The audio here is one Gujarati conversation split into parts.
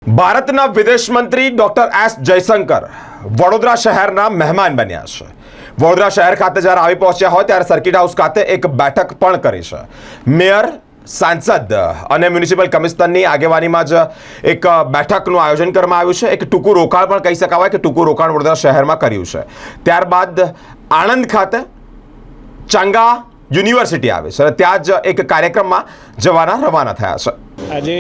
ભારતના વિદેશ મંત્રી ડોક્ટર એસ જયશંકર વડોદરા શહેરના મહેમાન બન્યા છે। વડોદરા શહેર ખાતે જ્યારે આવી પહોંચ્યા હોય ત્યારે સર્કિટ હાઉસ ખાતે એક બેઠક પણ કરી છે। મેયર, સાંસદ અને મ્યુનિસિપલ કમિશનરની આગેવાનીમાં જ એક બેઠકનું આયોજન કરવામાં આવ્યું છે। એક ટૂંકું રોકાણ પણ કહી શકાય કે ટૂંકું રોકાણ વડોદરા શહેરમાં કર્યું છે। ત્યારબાદ આણંદ ખાતે ચાંગા યુનિવર્સિટી આવે છે અને ત્યાં જ એક કાર્યક્રમમાં જવાના રવાના થયા છે। આજે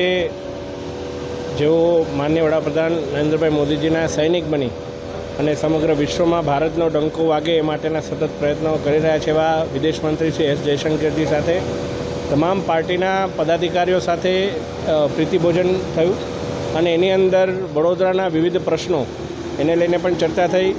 જેઓ માનનીય વડાપ્રધાન નરેન્દ્રભાઈ મોદીજીના સૈનિક બની અને સમગ્ર વિશ્વમાં ભારતનો ડંકો વાગે એ માટેના સતત પ્રયત્નો કરી રહ્યા છે એવા વિદેશ મંત્રી શ્રી એસ જયશંકરજી સાથે તમામ પાર્ટીના પદાધિકારીઓ સાથે પ્રીતિભોજન થયું અને એની અંદર વડોદરાના વિવિધ પ્રશ્નો એને લઈને પણ ચર્ચા થઈ।